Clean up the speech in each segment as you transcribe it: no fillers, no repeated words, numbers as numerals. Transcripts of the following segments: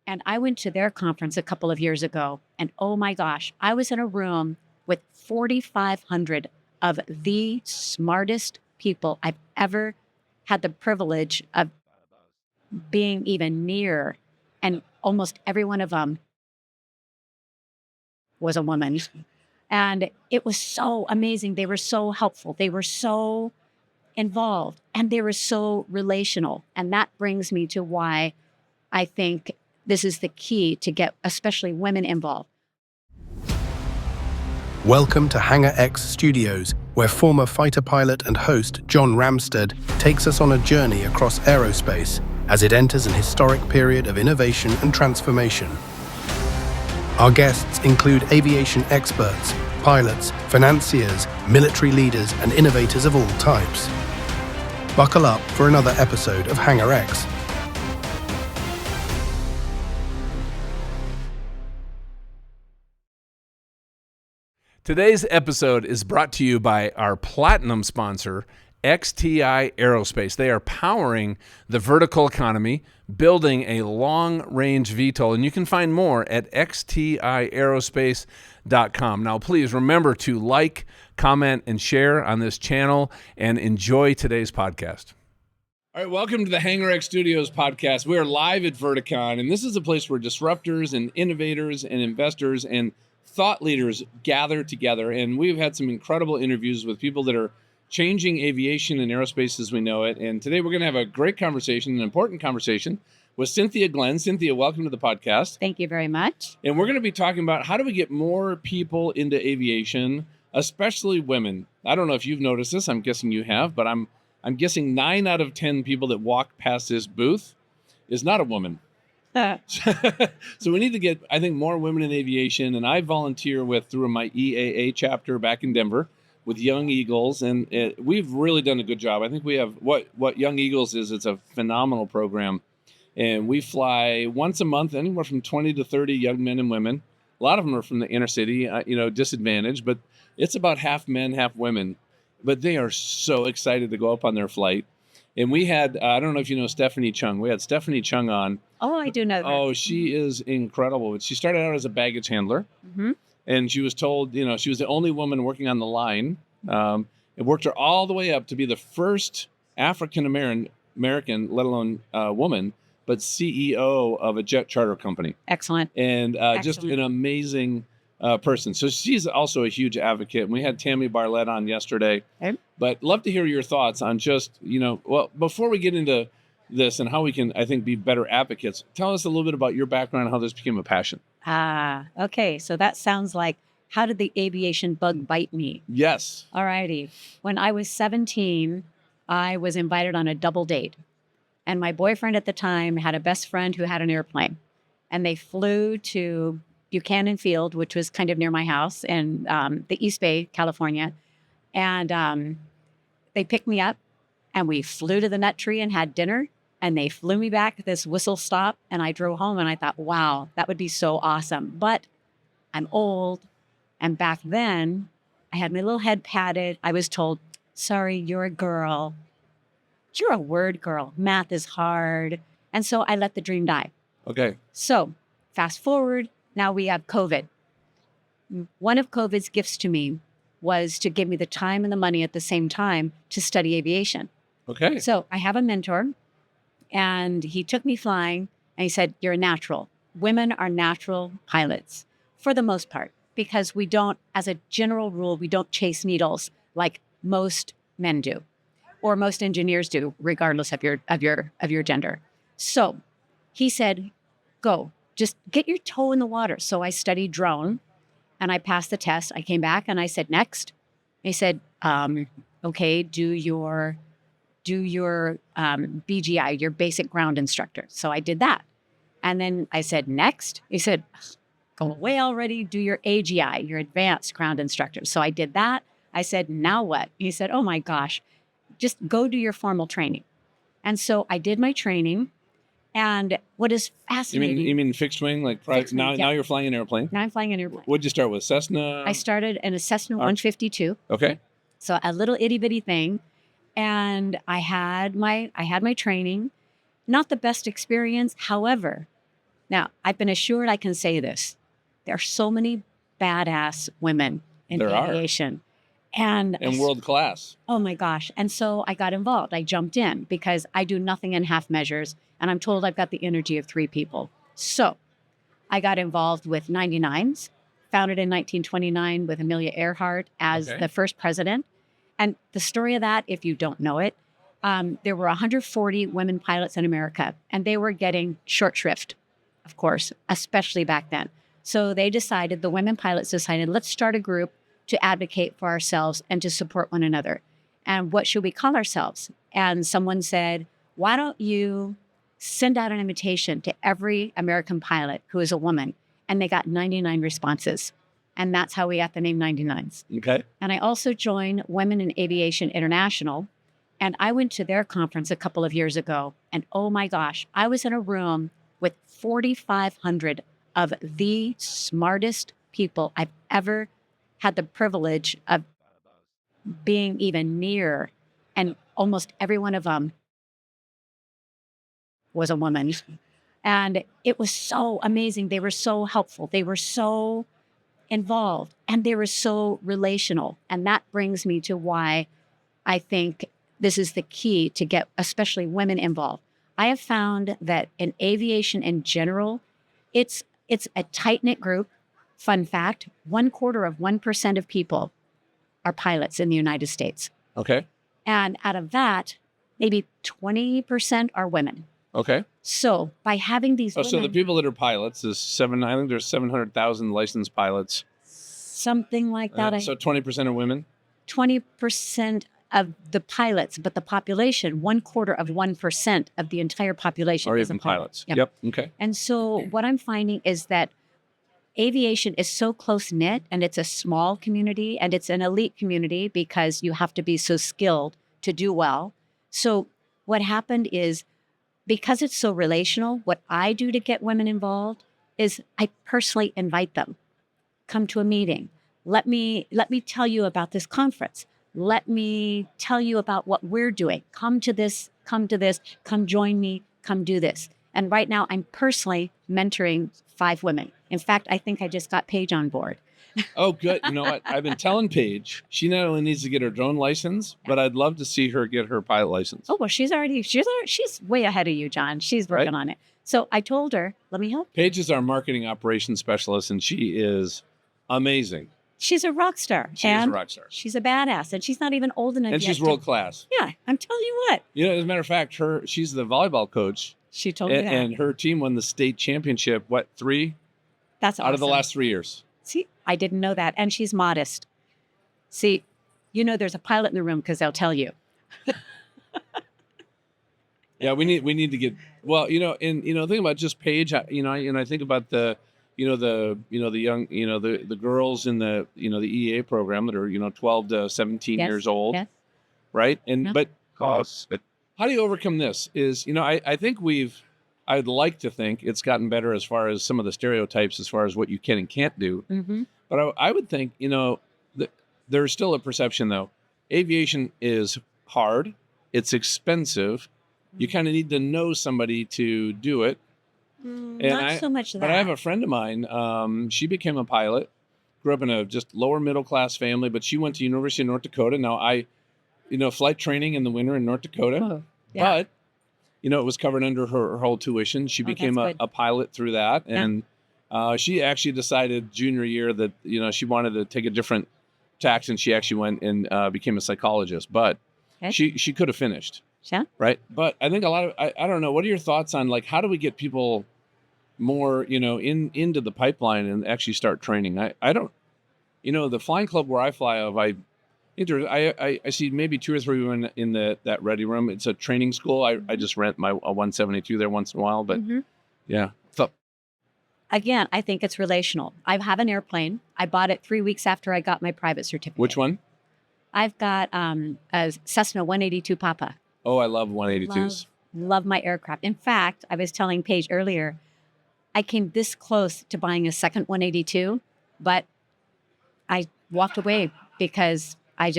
And I went to their conference a couple of years ago, and oh my gosh, I was in a room with 4,500 of the smartest people I've ever had the privilege of being even near. And almost every one of them was a woman. And it was so amazing. They were so helpful. They were so involved, and they were so relational. And that brings me to why I think this is the key to get especially women involved. Welcome to Hangar X Studios, where former fighter pilot and host John Ramstead takes us on a journey across aerospace as it enters an historic period of innovation and transformation. Our guests include aviation experts, pilots, financiers, military leaders, and innovators of all types. Buckle up for another episode of Hangar X. Today's episode is brought to you by our platinum sponsor, XTI Aerospace. They are powering the vertical economy, building a long-range VTOL, and you can find more at xtiaerospace.com. Now, please remember to like, comment, and share on this channel, and enjoy today's podcast. All right, welcome to the Hangar X Studios podcast. We are live at Verticon, and this is a place where disruptors and innovators and investors and thought leaders gather together, and we've had some incredible interviews with people that are changing aviation and aerospace as we know it. And today we're going to have a great conversation, an important conversation with Cynthia Glenn. Cynthia, welcome to the podcast. Thank you very much. And we're going to be talking about how do we get more people into aviation, especially women. I don't know if you've noticed this. I'm guessing you have, but I'm guessing 9 out of 10 people that walk past this booth is not a woman. So we need to get, I think, more women in aviation. And I volunteer through my EAA chapter back in Denver with Young Eagles. And we've really done a good job. I think we have what Young Eagles is. It's a phenomenal program. And we fly once a month, anywhere from 20 to 30 young men and women. A lot of them are from the inner city, disadvantaged, but it's about half men, half women. But they are so excited to go up on their flight. And we had, I don't know if you know Stephanie Chung. We had Stephanie Chung on. Oh, I do know that. Oh, she is incredible. She started out as a baggage handler. Mm-hmm. And she was told, she was the only woman working on the line. It worked her all the way up to be the first African-American, let alone woman, but CEO of a jet charter company. Excellent. And just an amazing person. So she's also a huge advocate. And we had Tammy Barlett on yesterday. Okay. But love to hear your thoughts on just, before we get into this and how we can, I think, be better advocates, tell us a little bit about your background and how this became a passion. Okay. So that sounds like, how did the aviation bug bite me? Yes. All righty. When I was 17, I was invited on a double date. And my boyfriend at the time had a best friend who had an airplane. And they flew to Buchanan Field, which was kind of near my house in the East Bay, California. And they picked me up and we flew to the nut tree and had dinner. And they flew me back at this whistle stop. And I drove home and I thought, wow, that would be so awesome. But I'm old. And back then, I had my little head patted. I was told, sorry, you're a girl. You're a word girl. Math is hard. And so I let the dream die. Okay. So fast forward, now we have COVID. One of COVID's gifts to me was to give me the time and the money at the same time to study aviation. Okay. So I have a mentor, and he took me flying, and he said, you're a natural. Women are natural pilots for the most part, because we don't, as a general rule, we don't chase needles like most men do, or most engineers do, regardless of your gender. So he said, go, just get your toe in the water. So I studied drone, and I passed the test. I came back and I said, next. He said, okay, do your BGI, your basic ground instructor. So I did that. And then I said, next. He said, go away already, do your AGI, your advanced ground instructor. So I did that. I said, now what? He said, oh my gosh, just go do your formal training. And so I did my training. And what is fascinating. You mean fixed wing? Like fixed wing, now you're flying an airplane? Now I'm flying an airplane. What'd you start with, Cessna? I started in a Cessna 152. Okay. So a little itty bitty thing. And I had my training. Not the best experience. However, Now, I've been assured I can say this. There are so many badass women in There are. aviation. And world class. oh my gosh. And so I got involved. I jumped in because I do nothing in half measures. And I'm told I've got the energy of 3 people. So I got involved with 99s, founded in 1929 with Amelia Earhart as Okay. the first president. And the story of that, if you don't know it, there were 140 women pilots in America, and they were getting short shrift, of course, especially back then. So the women pilots decided, let's start a group to advocate for ourselves and to support one another. And what should we call ourselves? And someone said, why don't you send out an invitation to every American pilot who is a woman? And they got 99 responses. And that's how we got the name 99s. Okay. And I also joined Women in Aviation International. And I went to their conference a couple of years ago. And oh my gosh, I was in a room with 4,500 of the smartest people I've ever had the privilege of being even near. And almost every one of them was a woman. And it was so amazing. They were so helpful. They were so involved, and they were so relational. And that brings me to why I think this is the key to get especially women involved. I have found that in aviation in general, it's a tight-knit group. Fun fact, 0.25% of people are pilots in the United States. Okay. And out of that, maybe 20% are women. Okay. So by having these women, So the people that are pilots is I think there's 700,000 licensed pilots. something like that, So 20% are women? 20% of the pilots, but the population, 1/4% of the entire population Or is even a pilot. pilots. Yep. Yep. Okay. And so what I'm finding is that aviation is so close-knit, and it's a small community, and it's an elite community because you have to be so skilled to do well. So what happened is, because it's so relational, what I do to get women involved is I personally invite them. Come to a meeting. Let me tell you about this conference. Let me tell you about what we're doing. Come to this, come join me, come do this. And right now I'm personally mentoring 5 women. In fact, I think I just got Paige on board. Oh, good. You know what? I've been telling Paige, she not only needs to get her drone license, but I'd love to see her get her pilot license. Oh, well, she's way ahead of you, John. She's working on it. So I told her, let me help. Paige is our marketing operations specialist, and she is amazing. She's a rock star. She is a rock star. She's a badass, and she's not even old enough And yet she's world class. Yeah, I'm telling you what. You know, as a matter of fact, she's the volleyball coach. She told me that. And her team won the state championship, 3? That's awesome. Out of the last 3 years. See, I didn't know that. And she's modest. See, there's a pilot in the room because they'll tell you. Yeah, we need to get, well, think about just Paige, I think about the young, the girls in the EA program that are, 12 to 17 Yes, years old. yes. Right. And, Yeah. but how do you overcome this is, I think I'd like to think it's gotten better as far as some of the stereotypes, as far as what you can and can't do. Mm-hmm. But I would think, that there's still a perception though. Aviation is hard. It's expensive. You kind of need to know somebody to do it. Not so much that. But I have a friend of mine. She became a pilot, grew up in a just lower middle class family, but she went to University of North Dakota. Now flight training in the winter in North Dakota. Oh, yeah. But, it was covered under her whole tuition. She became that's good. a pilot through that. Yeah. And she actually decided junior year that, she wanted to take a different tack, and she actually went and became a psychologist. But Okay. she could have finished. Yeah. Right. But I think a lot of, I don't know, what are your thoughts on how do we get people more, into the pipeline and actually start training? I don't, the flying club where I fly of, I see maybe 2 or 3 women in that ready room. It's a training school. I just rent a 172 there once in a while, but Mhm. yeah. So, Again, I think it's relational. I have an airplane. I bought it 3 weeks after I got my private certificate. which one? I've got a Cessna 182 Papa. Oh, I love 182s. Love my aircraft. In fact, I was telling Paige earlier, I came this close to buying a second 182, but I walked away because I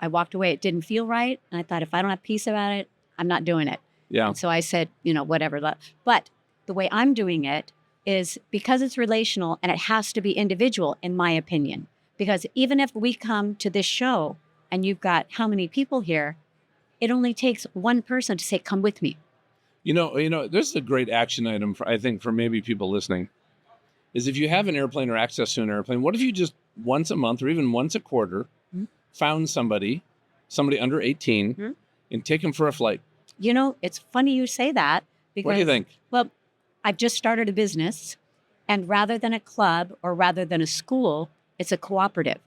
walked away. It didn't feel right. And I thought, if I don't have peace about it, I'm not doing it. Yeah. And so I said, whatever. But the way I'm doing it, is because it's relational and it has to be individual, in my opinion. Because even if we come to this show and you've got how many people here, it only takes one person to say, come with me. This is a great action item I think for maybe people listening, is if you have an airplane or access to an airplane, what if you just once a month or even once a quarter found somebody under 18 and take them for a flight? It's funny you say that. Because, what do you think? Well, I've just started a business, and rather than a club or rather than a school, it's a cooperative.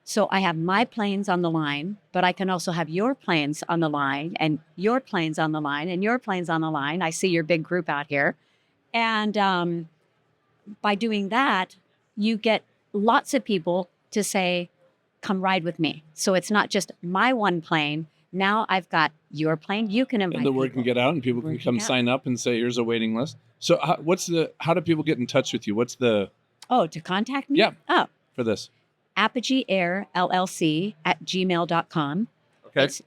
So I have my planes on the line, but I can also have your planes on the line and your planes on the line and your planes on the line. I see your big group out here. And by doing that, you get lots of people to say, come ride with me. So it's not just my one plane. Now I've got your plane. You can invite and the word people. can get out and people can come sign up and say, here's a waiting list. So how do people get in touch with you? What's the... Oh, to contact me? Yeah. Oh, for this. Apogee Air LLC at gmail.com. Okay. It's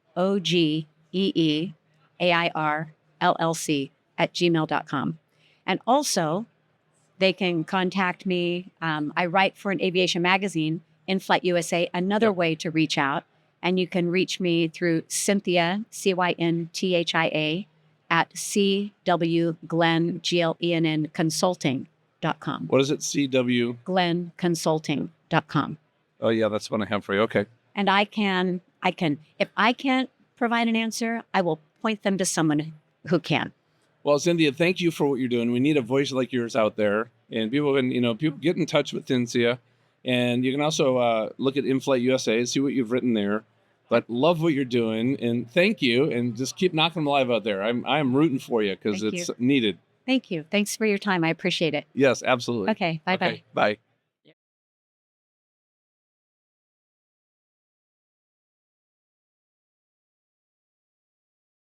APOGEEAIR LLC at gmail.com. And also, they can contact me. I write for an aviation magazine, In Flight USA, another way to reach out. And you can reach me through Cynthia, CYNTHIA, at CW Glenn Consulting.com. What is it? CW? Glenn Consulting.com. Oh, yeah, that's what I have for you. Okay. And I can, if I can't provide an answer, I will point them to someone who can. Well, Cynthia, thank you for what you're doing. We need a voice like yours out there. And people can, people get in touch with Cynthia. And you can also look at In-Flight USA and see what you've written there. But love what you're doing. And thank you. And just keep knocking them alive out there. I'm rooting for you because it's needed. Thank you. Thanks for your time. I appreciate it. Yes, absolutely. Okay. Bye-bye. Bye.